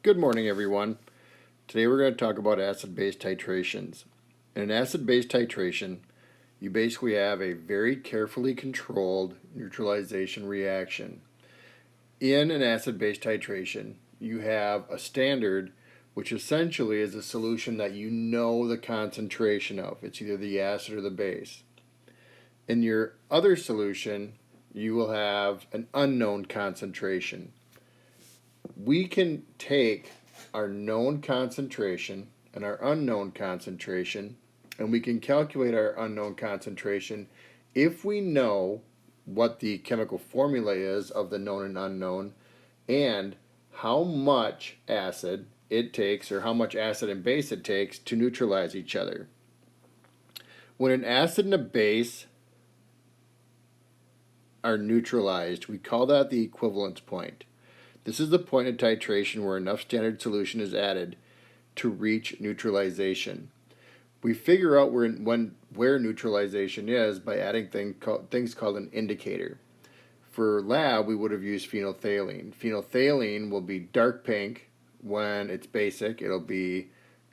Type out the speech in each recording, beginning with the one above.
Good morning, everyone. Today we're going to talk about acid-base titrations. In an acid-base titration, you basically have a very carefully controlled neutralization reaction. In an acid-base titration, you have a standard, which essentially is a solution that you know the concentration of. It's either the acid or the base. In your other solution, you will have an unknown concentration. We can take our known concentration and our unknown concentration, and we can calculate our unknown concentration if we know what the chemical formula is of the known and unknown and how much acid it takes, or how much acid and base it takes to neutralize each other. When an acid and a base are neutralized, we call that the equivalence point. This is the point of titration where enough standard solution is added to reach neutralization. We figure out where neutralization is by adding things called an indicator. For lab, we would have used phenolphthalein. Phenolphthalein will be dark pink when it's basic. It'll be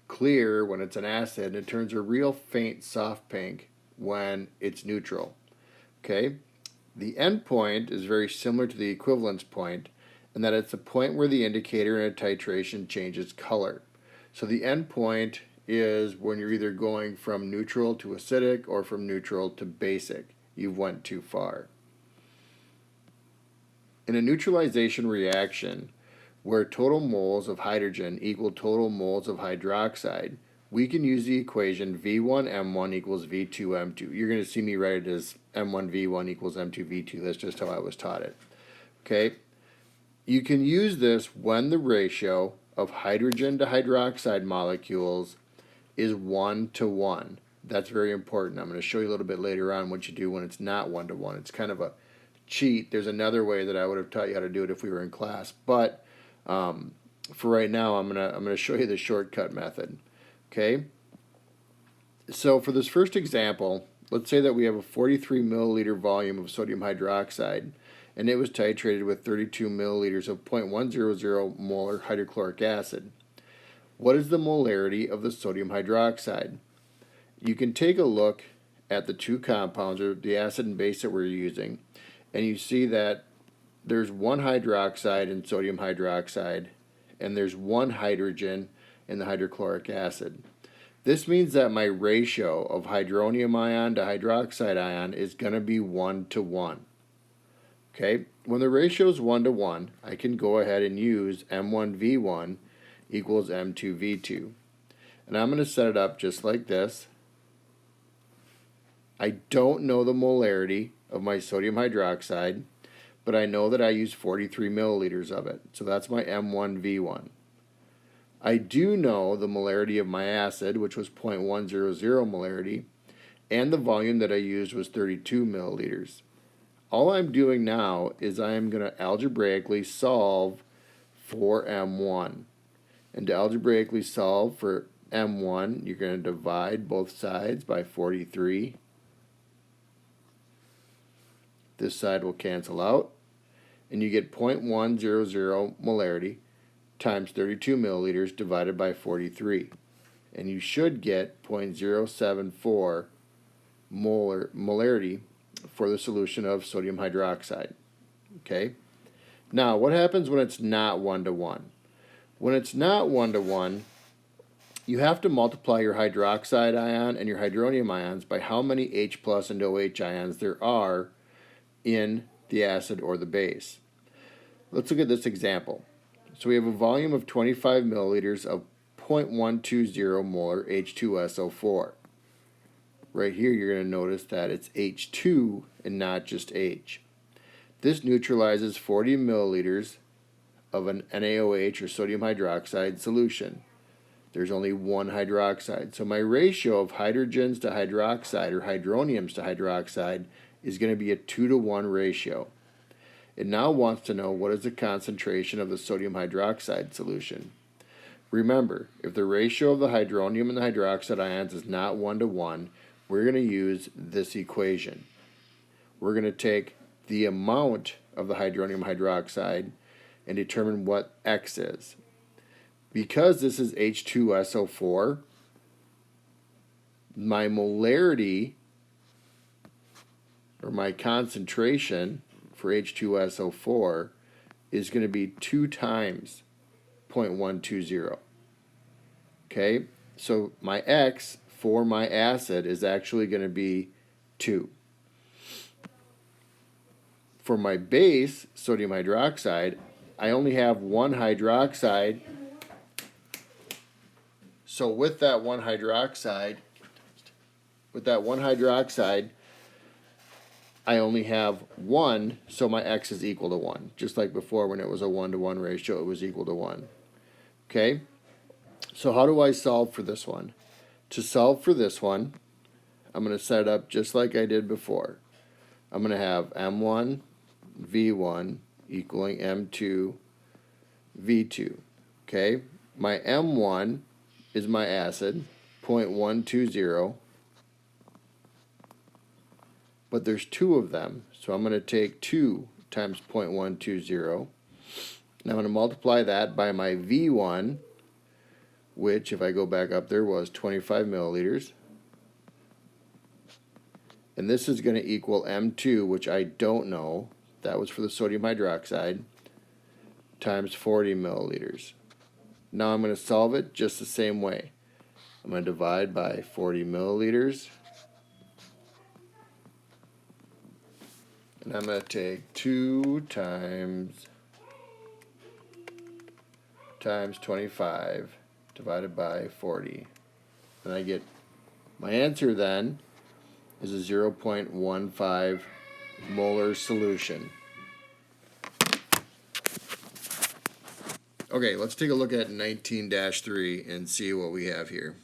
clear when it's an acid, and it turns a real faint soft pink when it's neutral. Okay? The end point is very similar to the equivalence point, and that it's the point where the indicator in a titration changes color. So the end point is when you're either going from neutral to acidic or from neutral to basic. You've went too far. In a neutralization reaction where total moles of hydrogen equal total moles of hydroxide, we can use the equation V1M1 equals V2M2. You're going to see me write it as M1V1 equals M2V2. That's just how I was taught it. Okay? You can use this when the ratio of hydrogen to hydroxide molecules is 1 to 1. That's very important. I'm going to show you a little bit later on what you do when it's not 1 to 1. It's kind of a cheat. There's another way that I would have taught you how to do it if we were in class. But for right now, I'm gonna show you the shortcut method. Okay? So for this first example, let's say that we have a 43 milliliter volume of sodium hydroxide, and it was titrated with 32 milliliters of 0.100 molar hydrochloric acid. What is the molarity of the sodium hydroxide? You can take a look at the two compounds, or the acid and base that we're using, and you see that there's one hydroxide in sodium hydroxide, and there's one hydrogen in the hydrochloric acid. This means that my ratio of hydronium ion to hydroxide ion is going to be 1 to 1. Okay, when the ratio is 1 to 1, I can go ahead and use M1V1 equals M2V2. And I'm going to set it up just like this. I don't know the molarity of my sodium hydroxide, but I know that I use 43 milliliters of it. So that's my M1V1. I do know the molarity of my acid, which was 0.100 molarity, and the volume that I used was 32 milliliters. All I'm doing now is I am going to algebraically solve for M1. And to algebraically solve for M1, you're going to divide both sides by 43. This side will cancel out, and you get 0.100 molarity times 32 milliliters divided by 43. And you should get 0.074 molarity for the solution of sodium hydroxide. Okay? Now, what happens when it's not 1 to 1? When it's not 1 to 1, you have to multiply your hydroxide ion and your hydronium ions by how many H plus and OH ions there are in the acid or the base. Let's look at this example. So we have a volume of 25 milliliters of 0.120 molar H2SO4. Right here, you're going to notice that it's H2 and not just H. This neutralizes 40 milliliters of an NaOH, or sodium hydroxide, solution. There's only one hydroxide. So my ratio of hydrogens to hydroxide, or hydroniums to hydroxide, is going to be a 2 to 1 ratio. It now wants to know what is the concentration of the sodium hydroxide solution. Remember, if the ratio of the hydronium and the hydroxide ions is not 1 to 1, we're going to use this equation. We're going to take the amount of the hydronium hydroxide and determine what X is. because this is H2SO4, my molarity or my concentration for H2SO4 is going to be 2 times 0.120. Okay, so my X for my acid is actually going to be 2. For my base, sodium hydroxide, I only have one hydroxide. So with that one hydroxide, I only have 1, so my X is equal to 1. Just like before when it was a 1-to-1 ratio, it was equal to 1. Okay? So how do I solve for this one? To solve for this one, I'm going to set it up just like I did before. I'm going to have M1 V1 equaling M2 V2. Okay? My M1 is my acid, 0.120. But there's 2 of them, so I'm going to take 2 times 0.120. And I'm going to multiply that by my V1, which, if I go back up there, was 25 milliliters. And this is going to equal M2, which I don't know. That was for the sodium hydroxide, times 40 milliliters. Now I'm going to solve it just the same way. I'm going to divide by 40 milliliters. And I'm going to take 2 times 25 divided by 40. And I get my answer then is a 0.15 molar solution. Okay, let's take a look at 19-3 and see what we have here.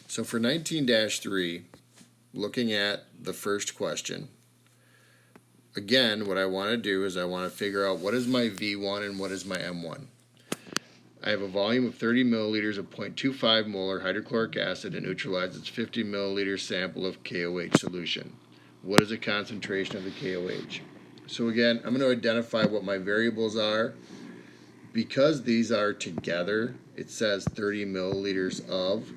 So for 19-3, looking at the first question, again, what I want to do is I want to figure out what is my V1 and what is my M1. I have a volume of 30 milliliters of 0.25 molar hydrochloric acid and neutralize its 50 milliliter sample of KOH solution. What is the concentration of the KOH? So again, I'm going to identify what my variables are. Because these are together, it says 30 milliliters of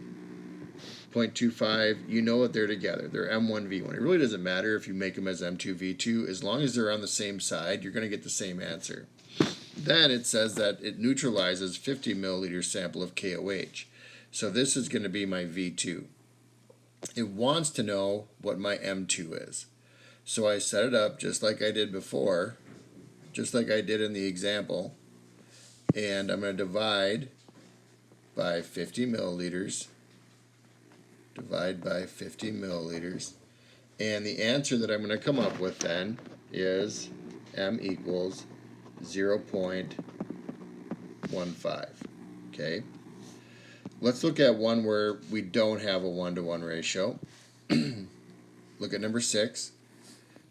0.25. You know that they're together. They're M1, V1. It really doesn't matter if you make them as M2, V2. As long as they're on the same side, you're going to get the same answer. Then it says that it neutralizes 50 milliliter sample of KOH. So this is going to be my V2. It wants to know what my M2 is. So I set it up just like I did before, just like I did in the example. And I'm going to divide by 50 milliliters. Divide by 50 milliliters. And the answer that I'm going to come up with then is M equals 0.15. Okay. Let's look at one where we don't have a 1-to-1 ratio. Look at number 6.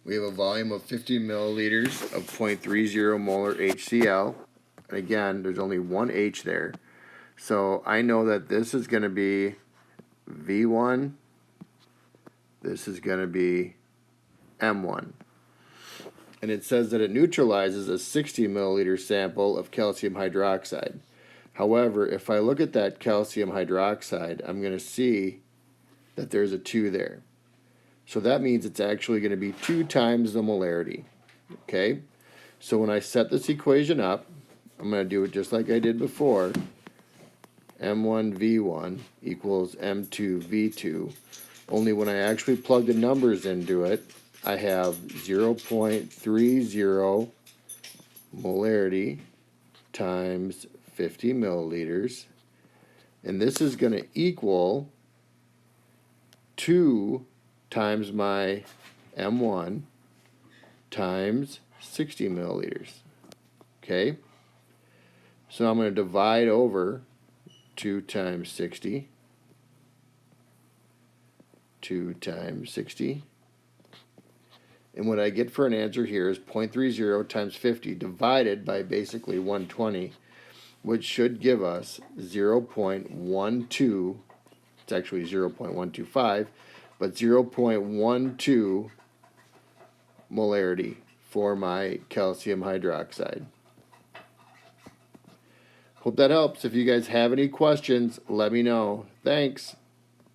We have a volume of 50 milliliters of 0.30 molar HCl. And again, there's only one H there. So I know that this is going to be V1. This is going to be M1. And it says that it neutralizes a 60 milliliter sample of calcium hydroxide. However, if I look at that calcium hydroxide, I'm going to see that there's a 2 there. So that means it's actually going to be 2 times the molarity. Okay? So when I set this equation up, I'm going to do it just like I did before. M1V1 equals M2V2. Only when I actually plug the numbers into it, I have 0.30 molarity times 50 milliliters. And this is going to equal 2 times my M1 times 60 milliliters. Okay? So I'm going to divide over 2 times 60. 2 times 60. And what I get for an answer here is 0.30 times 50 divided by basically 120, which should give us 0.12. It's actually 0.125, but 0.12 molarity for my calcium hydroxide. Hope that helps. If you guys have any questions, let me know. Thanks.